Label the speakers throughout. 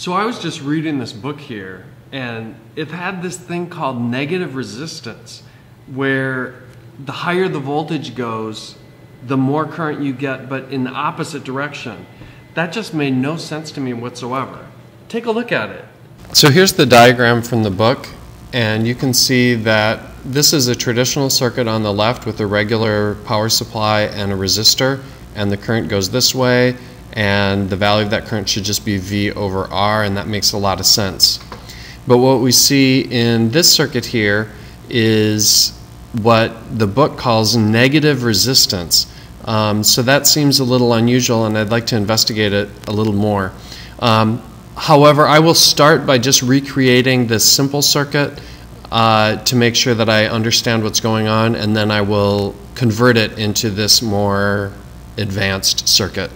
Speaker 1: So I was just reading this book here, and it had this thing called negative resistance, where the higher the voltage goes, the more current you get, but in the opposite direction. That just made no sense to me whatsoever. Take a look at it. So here's the diagram from the book, and you can see that this is a traditional circuit on the left with a regular power supply and a resistor, and the current goes this way, and the value of that current should just be V over R, and that makes a lot of sense. But what we see in this circuit here is what the book calls negative resistance. So that seems a little unusual, and I'd like to investigate it a little more. However, I will start by just recreating this simple circuit to make sure that I understand what's going on, and then I will convert it into this more advanced circuit.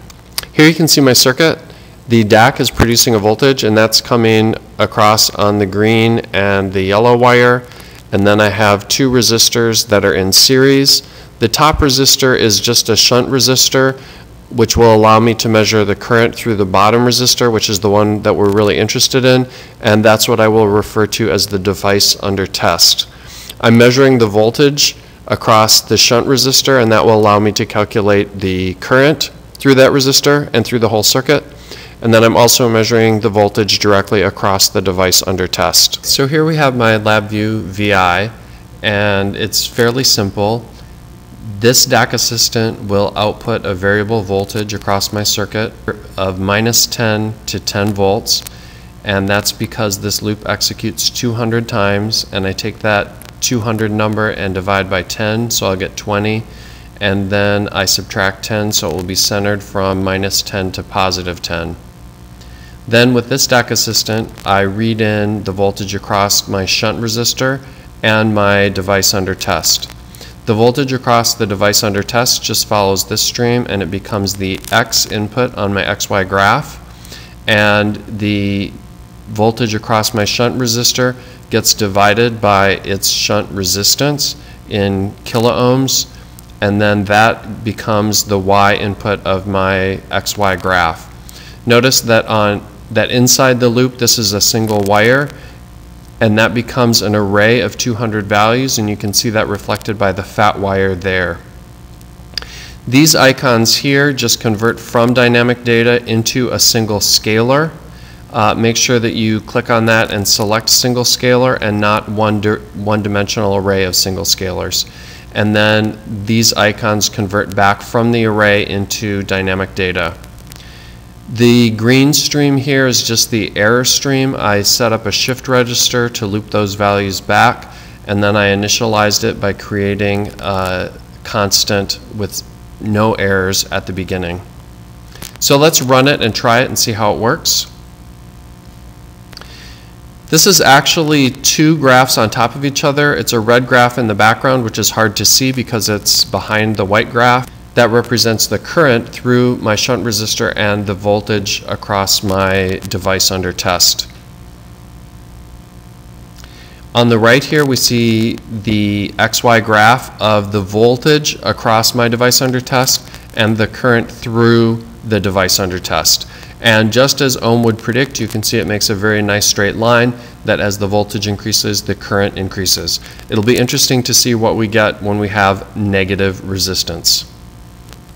Speaker 1: Here you can see my circuit. The DAC is producing a voltage, and that's coming across on the green and the yellow wire. And then I have two resistors that are in series. The top resistor is just a shunt resistor, which will allow me to measure the current through the bottom resistor, which is the one that we're really interested in, and that's what I will refer to as the device under test. I'm measuring the voltage across the shunt resistor, and that will allow me to calculate the current through that resistor and through the whole circuit. And then I'm also measuring the voltage directly across the device under test. So here we have my LabVIEW VI, and it's fairly simple. This DAC assistant will output a variable voltage across my circuit of -10 to 10 volts, and that's because this loop executes 200 times, and I take that 200 number and divide by 10, so I'll get 20, and then I subtract 10, so it will be centered from -10 to +10. Then with this DAC assistant, I read in the voltage across my shunt resistor and my device under test. The voltage across the device under test just follows this stream, and it becomes the X input on my XY graph, and the voltage across my shunt resistor gets divided by its shunt resistance in kiloohms, and then that becomes the Y input of my XY graph. Notice that inside the loop this is a single wire, and that becomes an array of 200 values, and you can see that reflected by the fat wire there. These icons here just convert from dynamic data into a single scalar. Make sure that you click on that and select single scalar and not one-dimensional array of single scalars. And then these icons convert back from the array into dynamic data. The green stream here is just the error stream. I set up a shift register to loop those values back, and then I initialized it by creating a constant with no errors at the beginning. So let's run it and try it and see how it works. This is actually two graphs on top of each other. It's a red graph in the background, which is hard to see because it's behind the white graph. That represents the current through my shunt resistor and the voltage across my device under test. On the right here we see the XY graph of the voltage across my device under test and the current through the device under test. And just as Ohm would predict, you can see it makes a very nice straight line that as the voltage increases, the current increases. It'll be interesting to see what we get when we have negative resistance.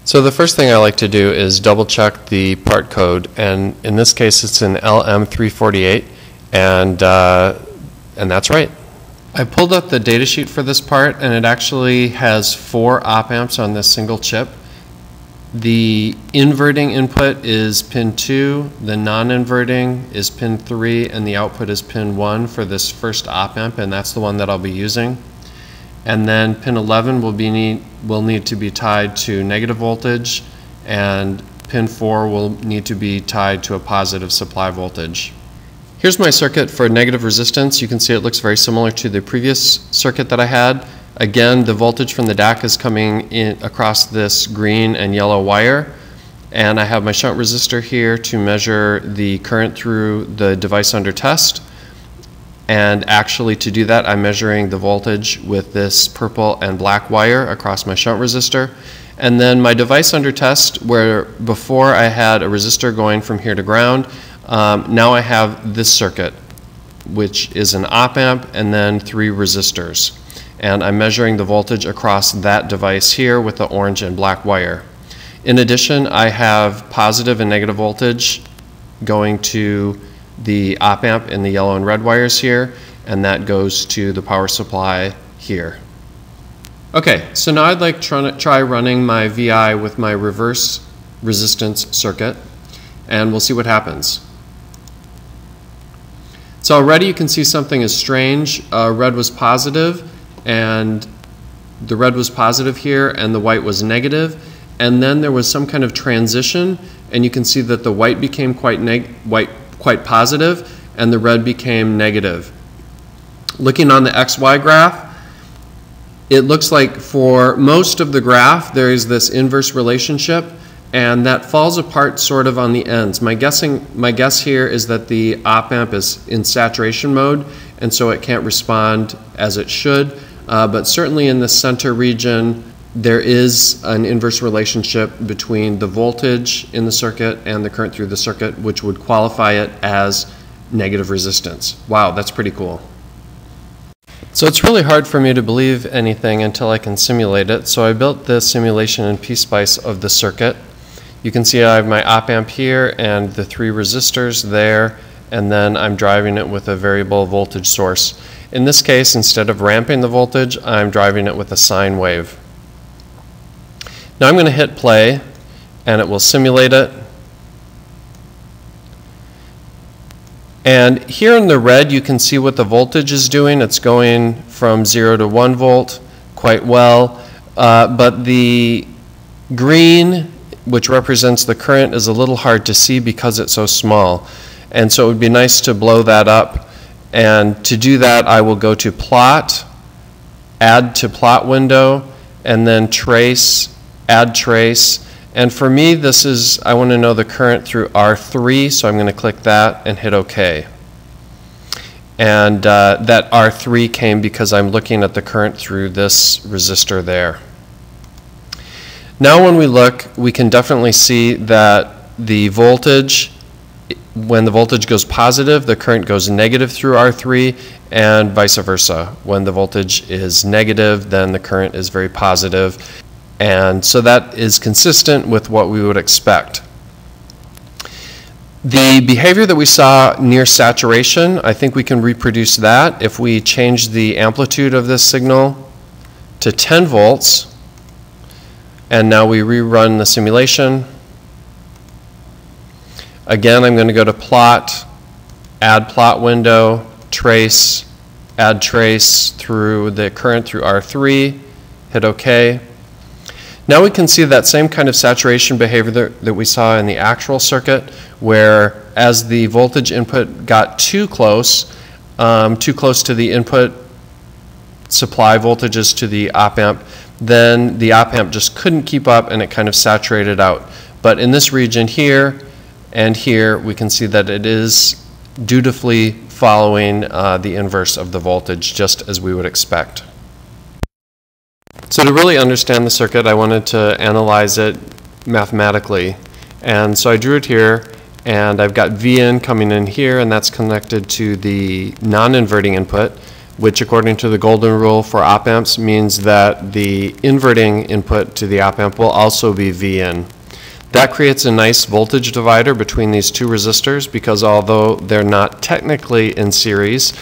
Speaker 1: So the first thing I like to do is double check the part code, and in this case it's in LM348, and that's right. I pulled up the datasheet for this part, and it actually has 4 op amps on this single chip. The inverting input is pin 2, the non-inverting is pin 3, and the output is pin 1 for this first op amp, and that's the one that I'll be using. And then pin 11 will need to be tied to negative voltage, and pin 4 will need to be tied to a positive supply voltage. Here's my circuit for negative resistance. You can see it looks very similar to the previous circuit that I had. Again, the voltage from the DAC is coming in across this green and yellow wire, and I have my shunt resistor here to measure the current through the device under test. And actually to do that, I'm measuring the voltage with this purple and black wire across my shunt resistor. And then my device under test, where before I had a resistor going from here to ground, now I have this circuit, which is an op-amp and then 3 resistors. And I'm measuring the voltage across that device here with the orange and black wire. In addition, I have positive and negative voltage going to the op-amp in the yellow and red wires here, and that goes to the power supply here. Okay, so now I'd like to try running my VI with my reverse resistance circuit, and we'll see what happens. So already you can see something is strange. Red was positive, and the red was positive here, and the white was negative, and then there was some kind of transition, and you can see that the white became quite positive, and the red became negative. Looking on the XY graph, it looks like for most of the graph there is this inverse relationship, and that falls apart sort of on the ends. My guess here is that the op-amp is in saturation mode, and so it can't respond as it should, but certainly in the center region there is an inverse relationship between the voltage in the circuit and the current through the circuit, which would qualify it as negative resistance. Wow, that's pretty cool. So it's really hard for me to believe anything until I can simulate it. So I built this simulation in PSpice of the circuit. You can see I have my op-amp here and the 3 resistors there, and then I'm driving it with a variable voltage source. In this case, instead of ramping the voltage, I'm driving it with a sine wave. Now I'm going to hit play, and it will simulate it. And here in the red, you can see what the voltage is doing. It's going from 0 to 1 volt quite well, but the green, which represents the current, is a little hard to see because it's so small. And so it would be nice to blow that up. And to do that, I will go to plot, add to plot window, and then trace, add trace. And for me, this is, I want to know the current through R3, so I'm going to click that and hit OK. And that R3 came because I'm looking at the current through this resistor there. Now when we look, we can definitely see that the voltage, when the voltage goes positive, the current goes negative through R3, and vice versa. When the voltage is negative, then the current is very positive. And so that is consistent with what we would expect. The behavior that we saw near saturation, I think we can reproduce that if we change the amplitude of this signal to 10 volts. And now we rerun the simulation. Again, I'm going to go to plot, add plot window, trace, add trace through the current through R3, hit OK. Now we can see that same kind of saturation behavior that we saw in the actual circuit, where as the voltage input got too close to the input supply voltages to the op-amp, then the op-amp just couldn't keep up and it kind of saturated out. But in this region here and here, we can see that it is dutifully following the inverse of the voltage, just as we would expect. So to really understand the circuit, I wanted to analyze it mathematically. And so I drew it here, and I've got Vn coming in here, and that's connected to the non-inverting input, which according to the golden rule for op-amps means that the inverting input to the op-amp will also be Vn. That creates a nice voltage divider between these 2 resistors, because although they're not technically in series,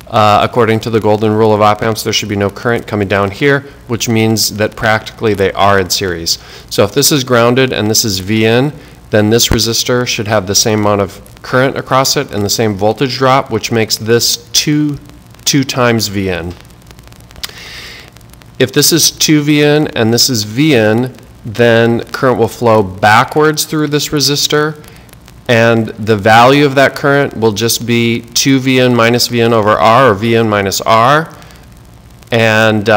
Speaker 1: according to the golden rule of op-amps, there should be no current coming down here, which means that practically they are in series. So if this is grounded and this is Vn, then this resistor should have the same amount of current across it and the same voltage drop, which makes this 2 times Vn. If this is 2 Vn and this is Vn, then current will flow backwards through this resistor, and the value of that current will just be 2 Vn minus Vn over R, or Vn minus R. And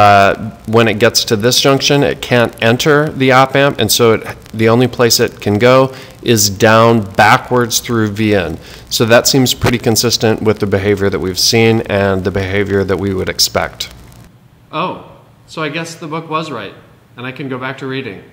Speaker 1: when it gets to this junction, it can't enter the op-amp, and so the only place it can go is down backwards through Vn. So that seems pretty consistent with the behavior that we've seen and the behavior that we would expect. Oh, so I guess the book was right, and I can go back to reading.